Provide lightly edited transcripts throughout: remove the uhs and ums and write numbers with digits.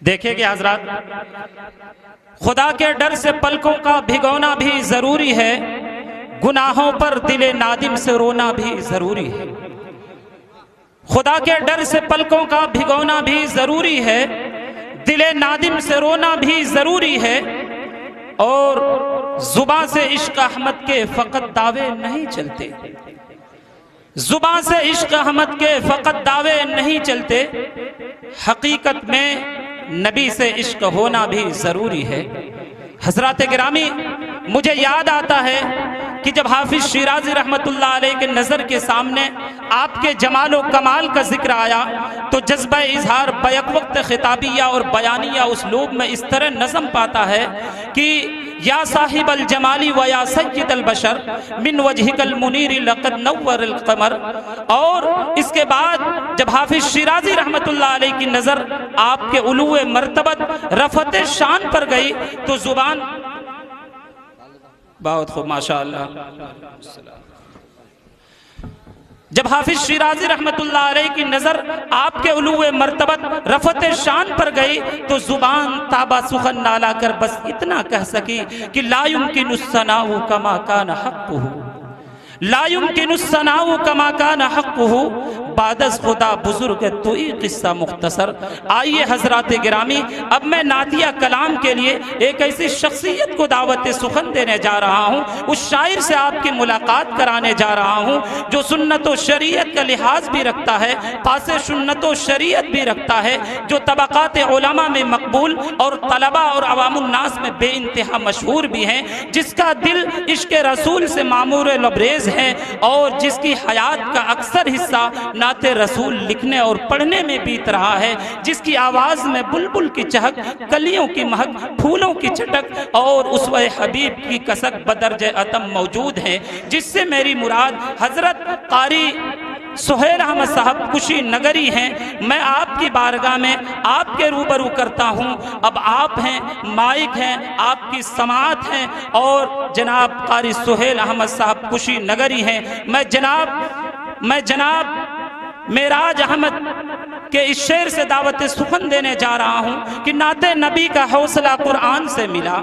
دیکھیں کہ حضرات، خدا کے ڈر سے پلکوں کا بھگونا بھی ضروری ہے، گناہوں پر دل نادم سے رونا بھی ضروری ہے۔ خدا کے ڈر سے پلکوں کا بھگونا بھی ضروری ہے، دل نادم سے رونا بھی ضروری ہے، اور زباں سے عشق احمد کے فقط دعوے نہیں چلتے، زباں سے عشق احمد کے فقط دعوے نہیں چلتے، حقیقت میں نبی سے عشق ہونا بھی ضروری ہے۔ حضرات گرامی، مجھے یاد آتا ہے کہ جب حافظ شیرازی رحمت اللہ علیہ کے نظر کے سامنے آپ کے جمال و کمال کا ذکر آیا تو جذبہ اظہار بیک وقت خطابیہ اور بیانیہ اسلوب میں اس طرح نظم پاتا ہے کہ یا صاحب الجمالی و یا سید البشر من وجہک المنیر لقد نور القمر، اور اس کے بعد جب حافظ شیرازی رحمت اللہ علیہ کی نظر آپ کے علو مرتبت رفعت شان پر گئی تو زبان بہت خوب ماشاءاللہ، جب حافظ شیرازی رحمت اللہ علیہ کی نظر آپ کے علو مرتبت رفعت شان پر گئی تو زبان تابا سخن نالا کر بس اتنا کہہ سکی کہ لا يمكن الثناء كما كان حقه، لا يمكن الثناء كما كان حقه، بعد از خدا بزرگ تو ہی قصہ مختصر۔ آئیے حضرات گرامی، اب میں نعتیہ کلام کے لیے ایک ایسی شخصیت کو دعوت سخن دینے جا رہا ہوں، اس شاعر سے آپ کی ملاقات کرانے جا رہا ہوں جو سنت و شریعت کا لحاظ بھی رکھتا ہے، پاس سنت و شریعت بھی رکھتا ہے، جو طبقات علماء میں مقبول اور طلباء اور عوام الناس میں بے انتہا مشہور بھی ہیں، جس کا دل عشق رسول سے معمور لبریز ہے، اور جس کی حیات کا اکثر حصہ نعت رسول لکھنے اور پڑھنے میں بیت رہا ہے، جس کی آواز میں بلبل کی چہک، کلیوں کی مہک، پھولوں کی چٹک اور اسوہ حبیب کی کسک بدرجہ اتم موجود ہے، جس سے میری مراد حضرت قاری سہیل احمد صاحب کشی نگری ہیں۔ میں آپ کی بارگاہ میں آپ کے روبرو کرتا ہوں، اب آپ ہیں، مائک ہیں، آپ کی سماعت ہیں، اور جناب قاری سہیل احمد صاحب کشی نگری ہیں۔ میں جناب معراج احمد کہ اس شعر سے دعوت سخن دینے جا رہا ہوں کہ نعت نبی کا حوصلہ قرآن سے ملا،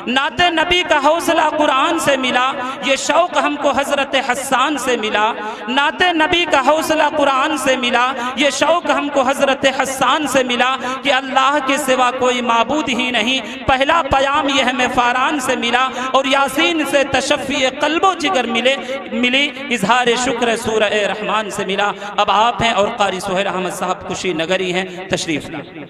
نعت نبی کا حوصلہ قرآن سے ملا، یہ شوق ہم کو حضرت حسان سے ملا، نعت نبی کا حوصلہ قرآن سے ملا، یہ شوق ہم کو حضرت حسان سے ملا کہ اللہ کے سوا کوئی معبود ہی نہیں، پہلا پیام یہ ہمیں فاران سے ملا، اور یاسین سے تشفی قلب و جگر ملی، اظہار شکر سورہ رحمان سے ملا۔ اب آپ ہیں اور قاری سہیل احمد صاحب کشی نگری ہیں، تشریف لائیں۔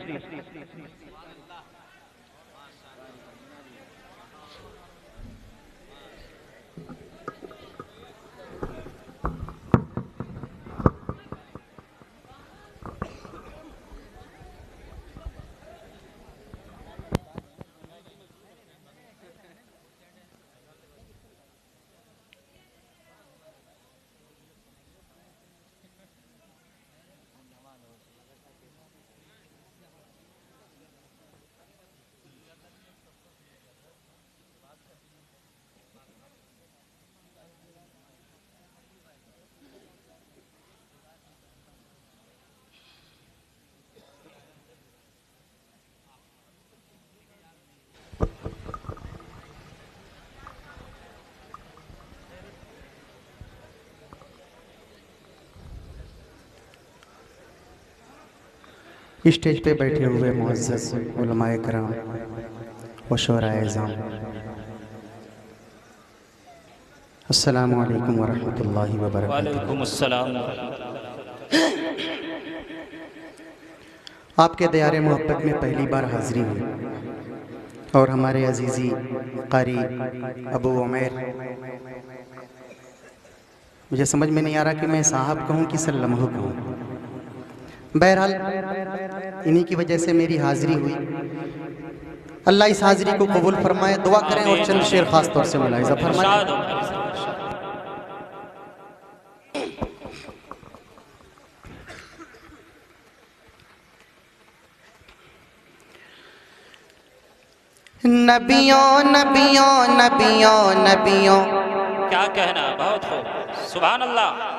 اسٹیج پہ بیٹھے ہوئے معزز علماء کرام و شعراء اعظام، السلام علیکم ورحمۃ اللہ وبرکاتہ۔ وعلیکم السلام۔ آپ کے دیار محبت میں پہلی بار حاضری ہوئی، اور ہمارے عزیزی قاری ابو عمیر، مجھے سمجھ میں نہیں آ رہا کہ میں صاحب کہوں کہ سلمہ کہوں، بہرحال انہی کی وجہ سے میری حاضری ہوئی۔ اللہ اس حاضری کو قبول فرمائے، دعا کریں اور چند شعر خاص طور سے ملاحظہ فرمائیں۔ نبیوں نبیوں نبیوں نبیوں، کیا کہنا، بہت خوب، سبحان اللہ۔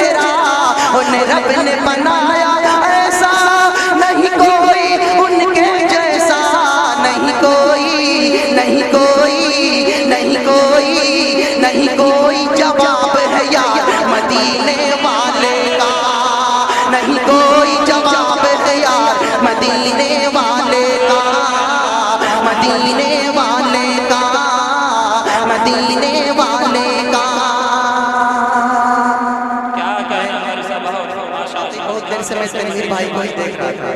رب نے بنایا ایسا نہیں کوئی ان کے جیسا نہیں کوئی نہیں کوئی نہیں کوئی نہیں کوئی جواب ہے یار مدینے والے کا نہیں کوئی جواب ہے یار مدینے والے کا مدینے والے کا مدینے والے کا کیا کہنا ہمارے صاحب ماشاءاللہ بہت دیر سے میں تنویر بھائی کو ہی دیکھ رہا تھا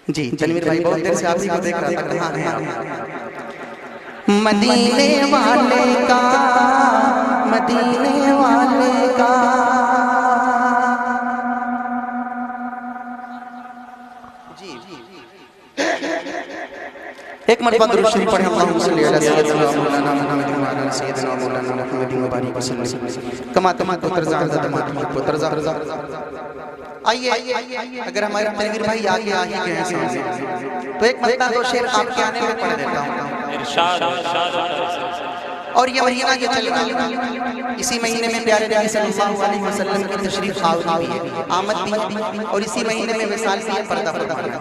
جی تنویر بھائی بہت دیر سے آپ ہی کو دیکھ رہا تھا کہاں ہیں آپ مدینے والے کا مدینے والے کا جی ایک مرتبہ درود شریف پڑھیں اللہم صلی علی سیدنا مولانا محمد وعلی سیدنا مولانا محمد مبارک وسلم کما تمہت ترزا دمات کو ترزا آئیے اگر ہمارے تنویر بھائی آگے آگے ہیں سامنے تو ایک مرتبہ دو شعر آپ کے آنے میں پڑھ دیتا ہوں ارشاد اور یہ مہینہ جو چل رہا ہے اسی مہینے میں پیارے نبی صلی اللہ علیہ وسلم کی تشریف آوری بھی ہے آمد بھی ہے اور اسی مہینے میں وصال بھی ہے پردہ پردہ بھی ہے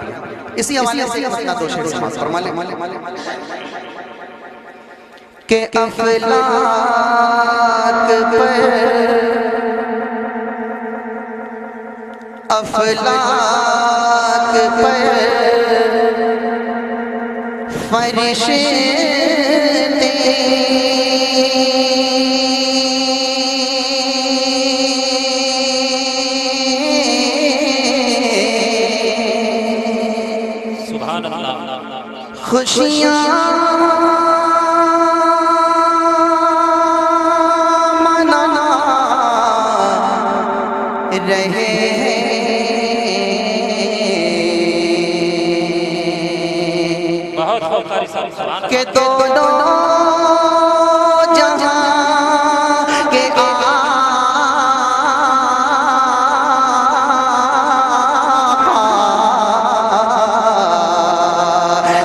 اسی حوالے سے مطلب دو شعر سماعت فرما لیں کہ افلاک پر افلاک پر فرشتے سبحان اللہ خوشیاں منا رہے بہت خوب قاری صاحب سبحان کہ دونوں جہاں کے آقا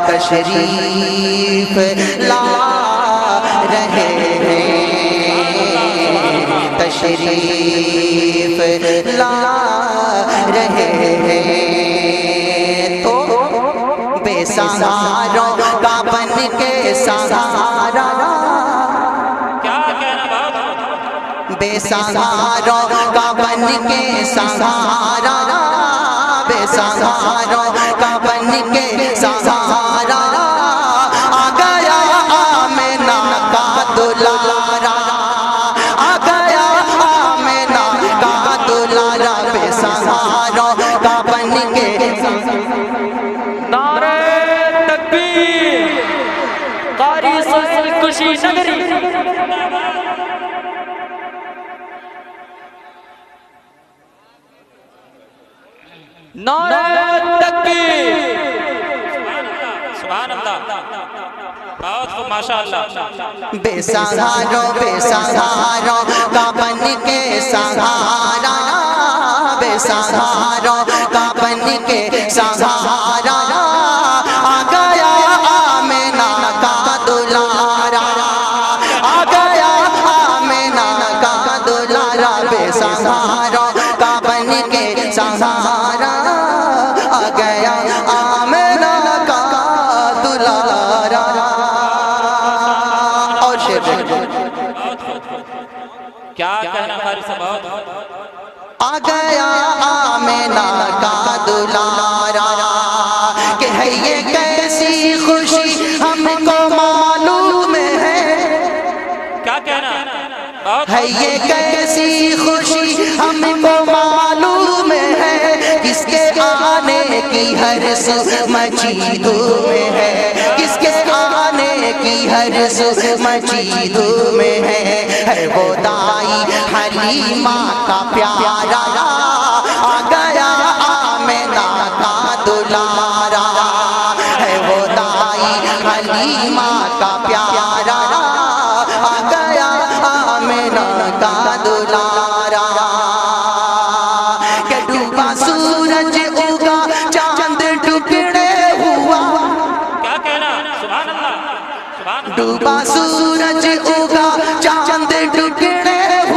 تشریف لا رہے ہیں تشریف لا رہے ہیں تو بے سہاروں کا بن کے سہارا کیا کہنا بہت بے سہاروں کا بن کے سہارا بے سہاروں کا بن کے سہارا آ گیا آمنہ کا دلارا آ گیا آمنہ کا دلارا بے سہاروں کا بن کے نعرہ تکبیر قاری سہیل کشی نگری نعرہ تکبیر سبحان اللہ بہت خوب ماشاءاللہ بے سہاروں کا بن کے سہارا بے سہاروں کا بن کے سہارا آ گیا آمنہ کا دلارا آ گیا آمنہ کا دلارا بے سہاروں کا بن کے سہارا آ گیا آمنہ کا دلارا اور شعر کیا کہنا ہمارے صاحب بہت آ گیا آمنہ کا دلارا کہ ہے یہ کیسی خوشی ہم کو معلوم ہے کیا کہنا بہت ہے یہ کیسی خوشی ہم کو معلوم ہے کس کے آنے کی ہر سو مچی دھوم ہے کس کے آنے کی ہر سو مچی دھوم ہے وہ دائی حلیمہ کا پیارا آ گیا آمنہ کا دلارا ہے وہ دائی حلیمہ کا پیارا آ گیا آمنہ کا دلارا کہ ڈوبا سورج اگا چاند ٹکڑے ہوا کیا کہنا سبحان اللہ سبحان اللہ ڈوبا سورج اگا چاند ٹکڑے ہوا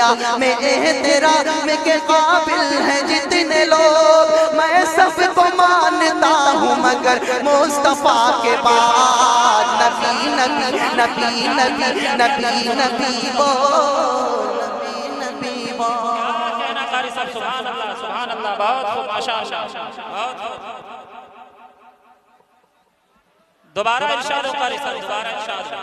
دنیا میں احترام کے قابل ہیں جتنے لوگ، میں سب کو مانتا ہوں مگر مصطفیٰ کے بعد نبی نبی نبی نبی نبی نبی بول، نبی بول۔ کہنا قاری صاحب سبحان اللہ سبحان اللہ، بہت خوب ماشاءاللہ بہت خوب۔ دوبارہ ارشاد ہو قاری صاحب، دوبارہ ارشاد ہو۔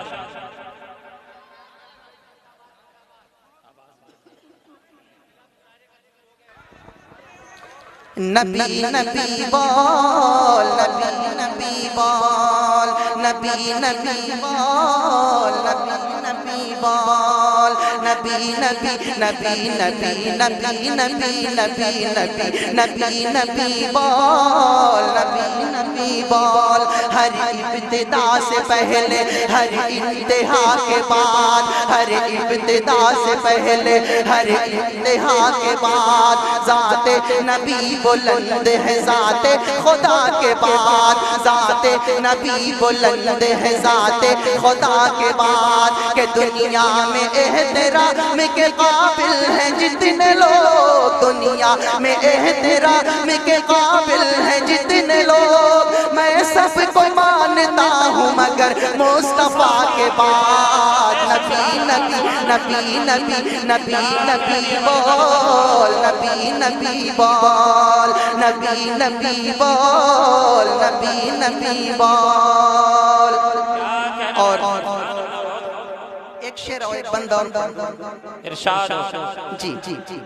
نبی نبی بول، نبی نبی بول، نبی نبی بول، نبی نبی بول، نبی نبی نبی نبی نبی نبی نبی نبی نبی نبی بول، نبی نبی بول۔ ہر ابتدا سے پہلے، ہر انتہا کے بعد، ہر ابتدا سے پہلے، ہر انتہا کے بعد، ذات نبی بلند ہے ذات خدا کے بعد، ذات نبی بلند ہے ذات خدا کے بعد، کہ دنیا میں احترام کے قابل ہیں جتنے لوگ، دنیا میں احترام کے قابل ہیں جتنے لوگ، میں سب کو مانتا ہوں مگر مصطفیٰ کے بعد نبی نبی نبی نبی نبی نبی بول، نبی نبی بول، نبی نبی بول، نبی نبی بول۔ اور ایک شعر اور ایک بندہ ارشاد ہو۔ جی جی جی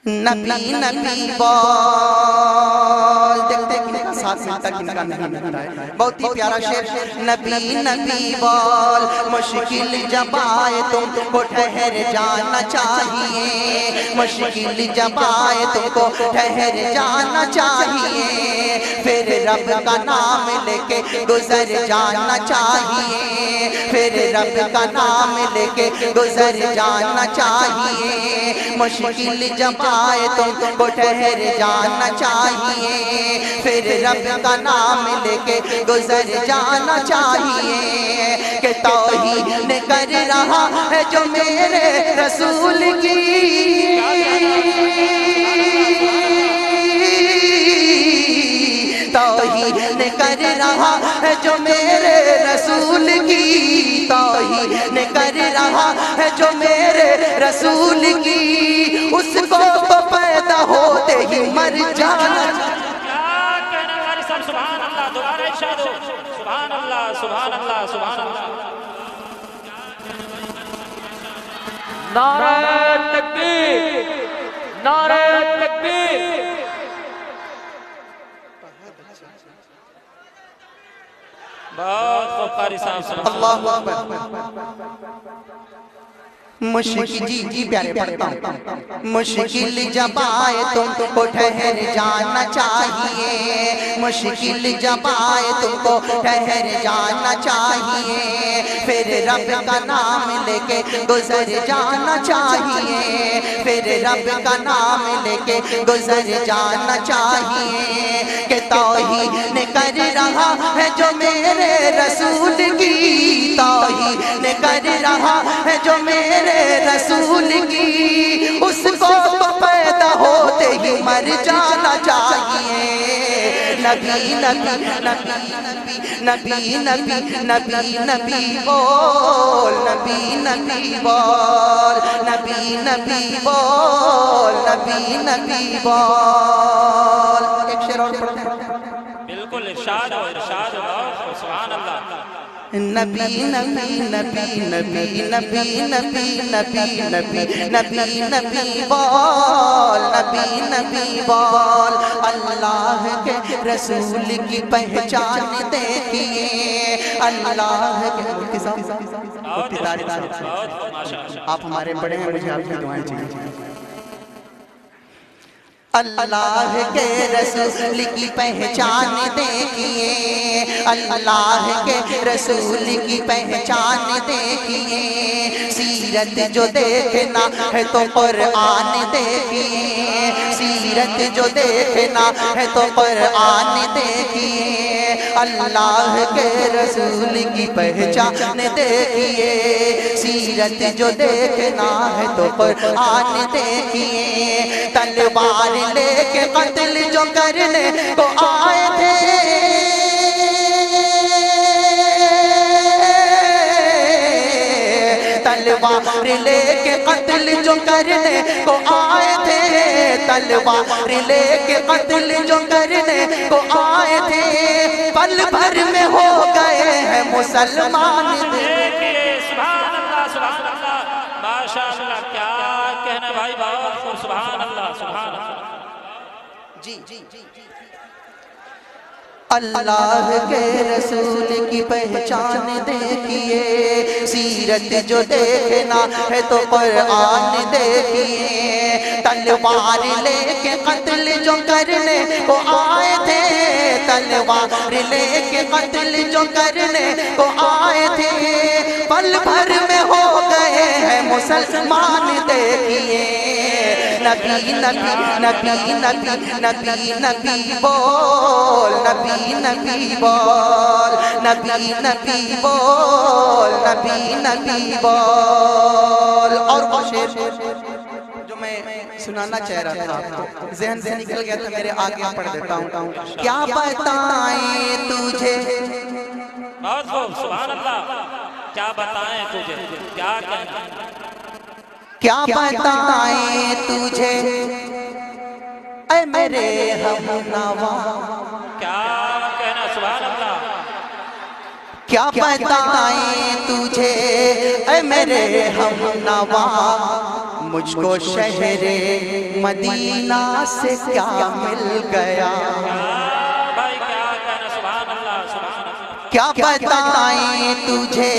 نبی نبی بول، دیکھتے ہیں کن کا ساتھ ملتا کن کا نہیں ملتا ہے، بہت ہی پیارا شعر۔ نبی نبی بول، مشکل جب آئے تم کو ٹھہر جانا چاہیے، مشکل جب آئے تم کو ٹھہر جانا چاہیے، پھر رب کا نام لے کے گزر جانا چاہیے، پھر رب کا نام لے کے گزر جانا چاہیے، مشکل جب آئے تم کو ٹھہر جانا چاہیے، پھر رب کا نام لے کے گزر جانا چاہیے، کہ توحید کر رہا ہے جو میرے رسول کی، توحید کر رہا ہے جو میرے رسول کی، توحید کر رہا ہے جو میرے رسول کی، اس کو تو پیدا ہوتے ہی مر جانا۔ کیا کہنا قاری صاحب سبحان اللہ، دوبارہ ارشاد ہو۔ سبحان اللہ سبحان اللہ سبحان اللہ۔ نعرہ تکبیر، نعرہ تکبیر۔ بہت خوب قاری صاحب سبحان اللہ اکبر۔ مشکل جی پیارے پڑھتا ہوں، مشکل جب آئے تم کو ٹھہر جانا چاہیے، مشکل جب آئے تم کو ٹھہر جانا چاہیے، پھر رب کا نام لے کے گزر جانا چاہیے، پھر رب کا نام لے کے گزر جانا چاہیے، کہ توحید کر رہا ہے جو میرے رسول کی، توحید کر رہا ہے جو میرے رسول کی، اس کو تو پیدا ہوتے ہی مر جانا چاہیے، نبی نبی نبی نبی نبی نبی نبی بول، نبی نبی بول، نبی نبی بول، نبی نبی بول۔ ایک شعر اور پڑھتے ہیں، بالکل ارشاد ہو ارشاد ہو، بہت خوب سبحان اللہ۔ نبی نبی نبی نبی نبی نبی نبی نبی نبی نبی بول، نبی نبی بول، اللہ کے رسول کی پہچان دیکھیے، اللہ کے مفتی صاحب، مفتی طارق صاحب، آپ ہمارے بڑے ہیں، مجھے آپ کی دعائیں چاہیے۔ اللہ کے رسول کی پہچان دیکھیے، اللہ کے رسول کی پہچان دیکھیے، سیرت جو دیکھنا ہے تو قرآن دیکھیے، سیرت جو دیکھنا ہے تو قرآن دیکھیے، اللہ کے رسول کی پہچان دیکھیے سیرت جو دیکھنا ہے تو قرآن دیکھیے تلوار لے کے قتل جو کرنے کو آئے تھے تلوار لے کے قتل جو کرنے کو آئے تھے تلوار لے کے قتل جو کرنے کو آئے تھے پل بھر میں ہو گئے ہیں مسلمان سبحان اللہ ماشاء اللہ کیا کہنا بھائی بہت سبحان اللہ جی اللہ کے رسول کی پہچان دیکھیے سیرت جو دیکھنا ہے تو قرآن دیکھیے تلوار لے کے قتل جو کرنے کو آئے تھے تلوار لے کے قتل جو کرنے کو آئے تھے پل بھر میں ہو گئے ہیں مسلمان دیکھیے نبی نبی نبی نبی نبی نبی بول نبی نبی بول نبی نبی بول نبی نبی بول اور وہ شعر جو میں سنانا چاہ رہا تھا آپ کو ذہن سے نکل گیا تھا میرے آگے پڑھ دیتا ہوں کیا بتائیں تجھے بہت خوب سبحان اللہ کیا بتائیں تجھے کیا کہنا کیا بتائیں تجھے اے میرے ہم نوا کیا کہنا سبحان اللہ کیا بتائیں تجھے اے میرے ہم نوا مجھ کو شہر مدینہ سے کیا مل گیا بھائی کیا کہنا سبحان اللہ کیا بتائیں تجھے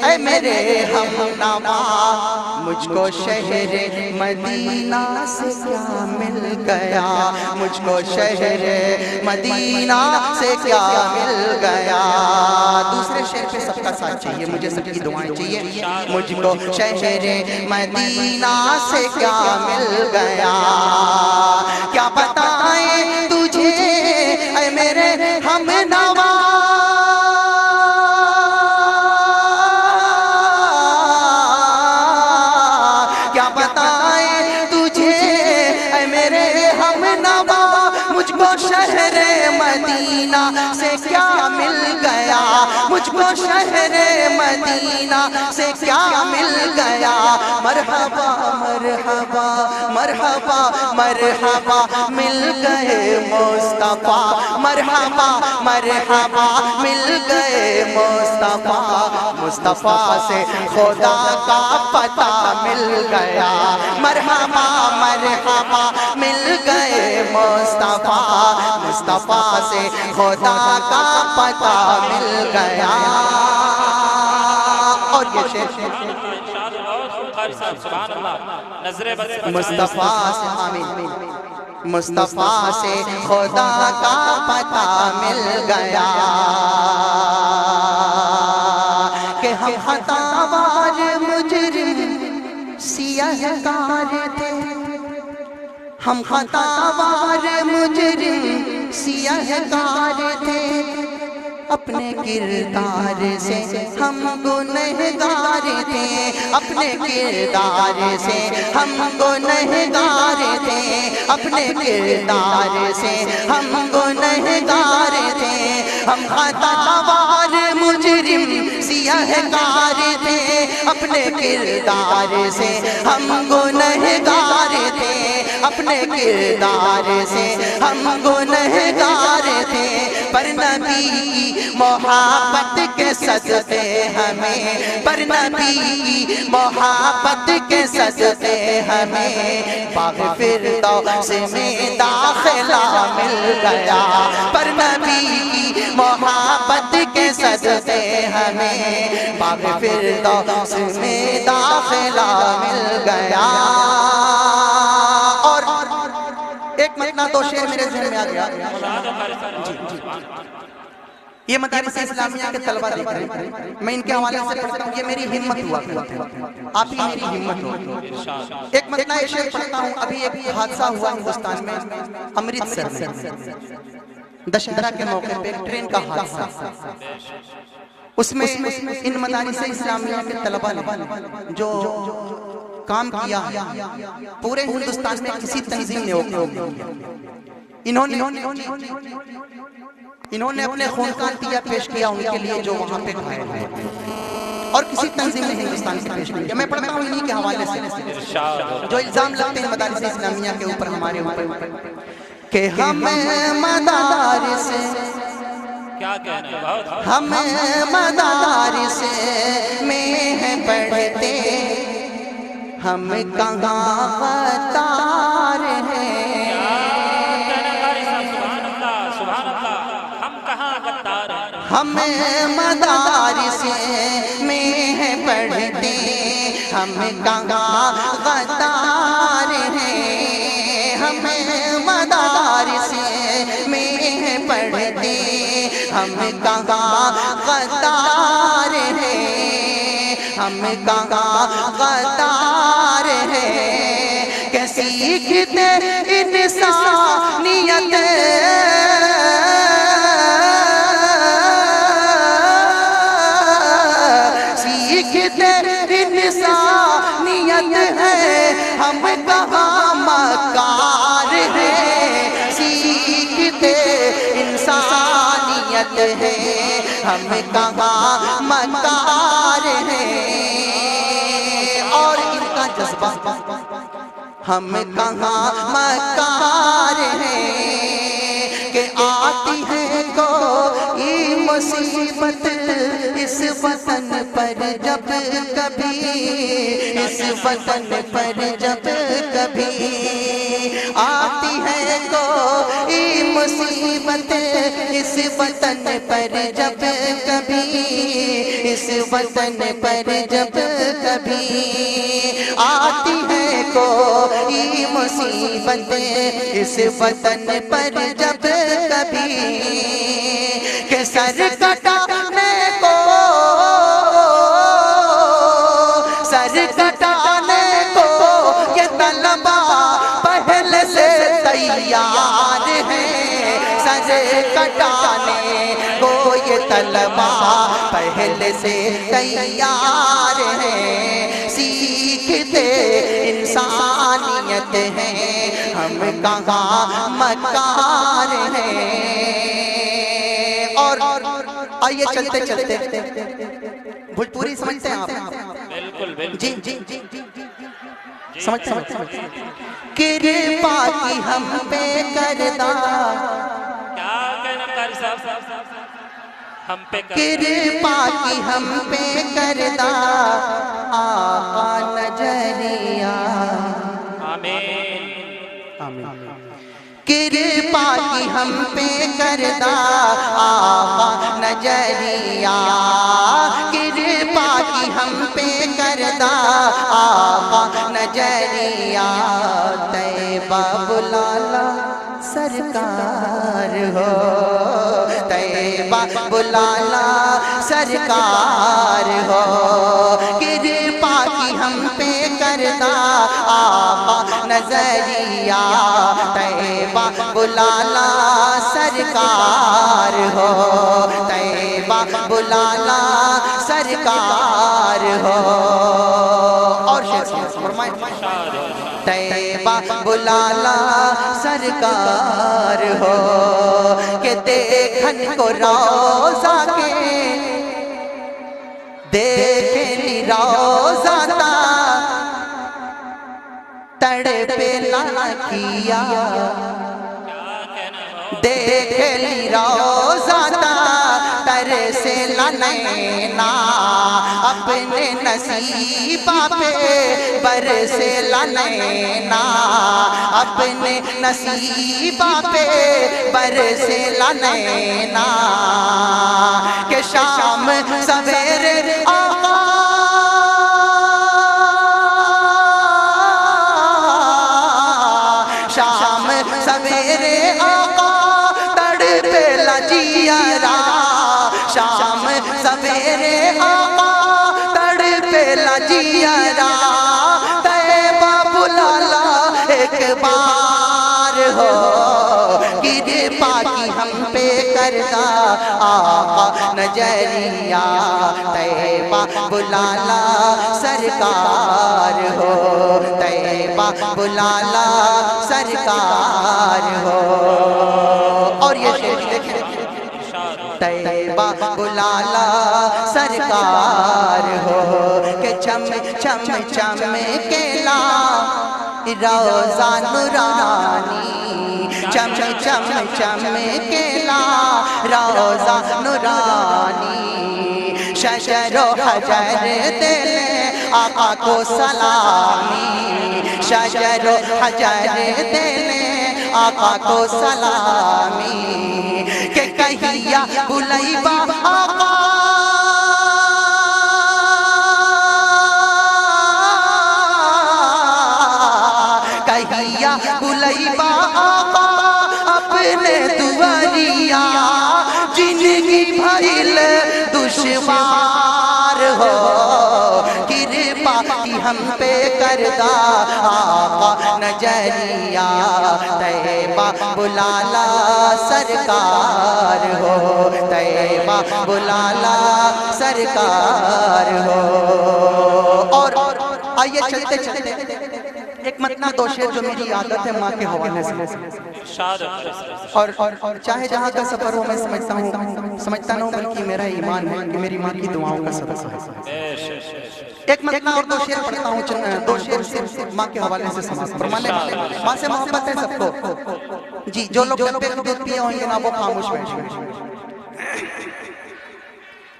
اے میرے ہم نوا مجھ کو شہر مدینہ سے کیا مل گیا مجھ کو شہر مدینہ سے کیا مل گیا دوسرے شعر پہ سب کا ساتھ چاہیے مجھے سب کی دعائیں چاہیے مجھ کو شہر مدینہ سے کیا مل گیا کیا بتائیں تجھے اے میرے ہم نوا شہر مدینہ سے کیا مل گیا مجھ کو شہر مدینہ سے کیا مل گیا مرحبا مرحبا مرحبا مرحبا مل گئے مصطفیٰ مرحبا مرحبا مل گئے مصطفیٰ مصطفیٰ سے خدا کا پتہ مل گیا مرحبا مرحبا مل گئے مصطفیٰ مصطفیٰ سے خدا کا پتہ مل گیا اور یہ شعر مصطفیٰ سے آمین مصطفیٰ سے خدا کا پتہ مل گیا کہ ہم خطاوار مجرم سیاہ کار تھے ہم خطاوار مجرم سیاہ کار تھے اپنے کردار سے ہم گنہگار تھے اپنے کردار سے ہم گنہگار تھے اپنے کردار سے ہم گنہگار تھے ہم خطاوار مجرم سیاہ کار تھے اپنے کردار سے ہم گنہگار تھے اپنے کردار سے ہم گنہگار تھے پر نبی کی محبت کے صدقے ہمیں پر نبی کی محبت کے صدقے ہمیں باغ فردوس میں داخلہ مل گیا پر نبی کی محبت کے صدقے ہمیں باغ فردوس میں داخلہ مل گیا اور ایک مطلب دو شعر میرے ذہن میں آ گیا یہ مدارس اسلامیہ کے طلبہ دیکھ رہے ہیں میں ان کے حوالے سے پڑھتا ہوں یہ میری ہمت ہوا کرتے ہیں آپ ہی میری ہمت ہوا ایک مطلب ایک شعر پڑھتا ہوں ابھی ایک حادثہ ہوا ہندوستان میں امرتسر میں دشہرہ کے موقع پہ ٹرین کا حادثہ، اس میں ان مدارس اسلامیہ کے طلبہ نے جو کام کیا پورے ہندوستان میں کسی تنظیم نے وہ انہوں نے اپنے خون کا عطیہ پیش کیا ان کے لیے جو وہاں پہ گھائل ہوئے، اور کسی تنظیم نے ہندوستان سے پیش کیا۔ میں پڑھتا ہوں انہی کے حوالے سے جو الزام لگتے ہیں مدارس اسلامیہ کے اوپر، ہمارے اوپر، کہ ہم مدارس، کیا کہنا ہے، ہم مدارس میں ہیں پڑھتے، ہم کہاں غدار ہیں۔ سبحان اللہ، ہم کہاں غدار ہیں، ہم مدارس میں ہیں پڑھتے، ہم کہاں غدار ہیں، ہم مدارس میں ہیں پڑھتے، ہم کہاں غدار ہیں، ہم کہاں غدار ہیں، کہ سیکھتے انسانیت، سیکھتے انسانیت ہے، ہم کہاں مکار ہیں، سیکھتے انسانیت ہے، ہم کہاں مکار ہیں۔ اور ان کا جذبہ، ہم کہاں مکار ہیں، کہ آتی ہے کوئی مصیبت اس وطن پر جب کبھی، اس وطن پر جب کبھی آتی ہے کوئی مصیبت اس وطن پر جب کبھی، اس وطن پر جب کبھی آتی ہے کوئی مصیبت اس وطن پر جب کبھی، کہ سر کٹانے کو، سر کٹانے کو یہ طلبہ پہلے سے تیار ہیں، سر کٹانے کو یہ طلبہ پہلے سے تیار ہیں، سیکھتے انسانیت ہیں، ہم کہاں مکار ہیں۔ اور آئیے چلتے چلتے بھوجپوری سمجھتے ہیں آپ؟ بالکل بالکل، جی جی جی سمجھتے ہیں۔ کرپا کی ہم پہ کردہ، کیا کہنا قاری صاحب، ہم پہ کرپا کی ہم پہ کردہ آقا نجریہ، آمین، کرپا کی ہم پہ کردہ آقا نجریہ، کرپا کی ہم پہ کردہ آقا نجریہ، طیبہ بلالا سرکار ہو، طیبہ بلالا سرکار ہو، کرپا کی ہم پہ کردہ آقا نظریہ، طیبہ بلالا سرکار ہو، طیبہ بلالا سرکار ہو۔ اور فرمائیں، طیبہ بلالا سرکار ہو، کہ دیکھن کو روزہ کے، دیکھنی روزہ تا تڑپے نہ کیا، دیکھنی روزہ تا ترسے نینا، اپنے نصیبہ پہ برسے نینا، اپنے نصیبہ پہ برسے نینا، کہ شام سویرے آقا، شام سویرے آقا تڑپے لجیرا، شام سویرے آقا تڑپے لجیرا، طیبہ بلالا ایک بار ہو، کرپا کی ہم پہ کردہ آقا نجریہ طیبہ بلالا سرکار ہو طیبہ بلالا سرکار ہو اور یہ شعر دیکھیں طیبہ بلالا سرکار ہو کہ چم چم چم کے لا روزہ نورانی چم چم چم کے لا روزہ نورانی شجر و حجر دے آقا کو سلامی شجر و حجر دے آقا کو سلامی کہ کہیا بلیبہ آقا کہیا بلیبہ آقا اپنے دوریہ جنگی بھائل دشوار ہو کرپا کی ہم پہ کردہ آقا نجریہ طیبہ بلالا سرکار ہو طیبہ بلالا سرکار ہو اور آئیے چلتے چلتے ایک متنا دو شعر جو میری عادت ہے ماں کے حوالے سے اور چاہے جہاں کا سفر ہو میں سمجھتا نہ ہوں بلکہ میرا ایمان ہے کہ میری ماں کی دعاؤں کا سفر ہے ایک متنا اور دو شعر پڑھتا ہوں دو شعر صرف ماں کے حوالے سے سمجھ فرمانے ماں سے محبت ہے سب کو جی جو لوگ جب پہ دودھ پیے ہوں گے نا وہ خاموش بیٹھیں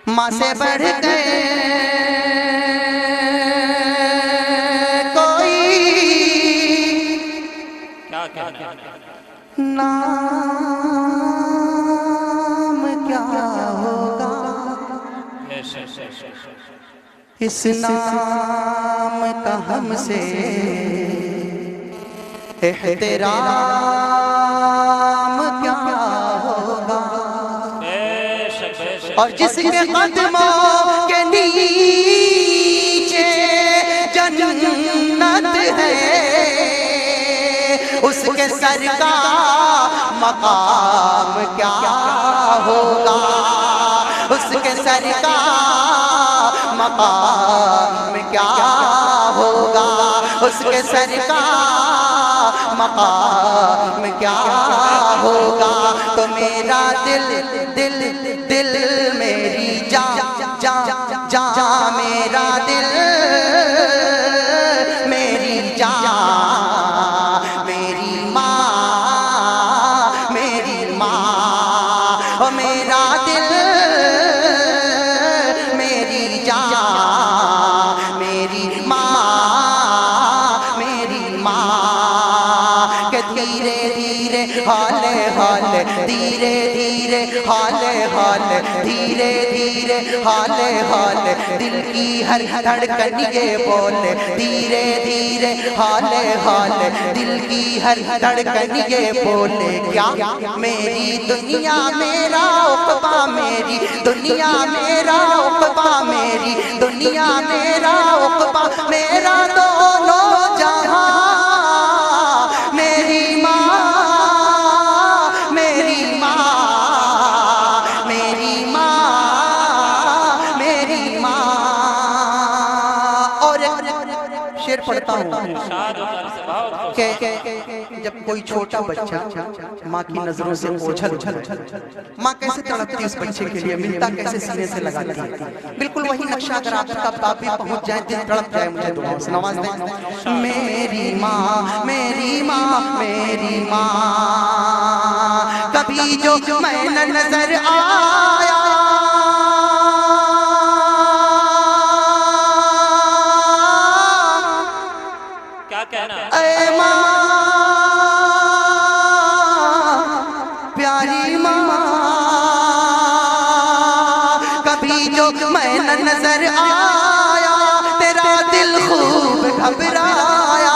ماں سے بڑھ گئے نام کیا ہوگا اس نام کا ہم سے احترام کیا ہوگا اور جس کے قدموں کے نیچے جنت ہے اس کے سر کا مقام کیا ہوگا اس کے سر کا مقام کیا ہوگا اس کے سر کا مقام کیا ہوگا تو میرا دل دل دل میری جان جان جان میرا دل میری جان میرا دل میری جان میری ماں کہ دھیرے دھیرے ہالے ہالے دھیرے دھیرے ہالے ہالے دھیرے دھیرے ہالے ہالے دل کی ہر دھڑکن یہ بولے دھیرے دھیرے ہالے ہالے دل کی ہر دھڑکن یہ بولے کیا میری دنیا میرا عقبہ میری دنیا میرا عقبہ میری دنیا میرا عقبہ میرا دونوں جہاں میری ماں میری ماں میری ماں میری ماں اور شعر پڑھتا ہوں کہ جب کوئی چھوٹا بچہ ماں کی نظروں سے اوجھل ماں کیسے تڑپتی اس بچے کے لیے ملتا کیسے سینے سے لگاتی بالکل وہی نقشہ اگر آپ کا باپ بھی پہنچ جائے دل تڑپ جائے مجھے دعاؤں سے نواز دیں میری ماں میری ماں میری ماں کبھی جو میں نہ نظر آیا کیا کہنا اے ماں پیاری ماں کبھی جو میں نہ نظر آیا تیرا دل خوب گھبرایا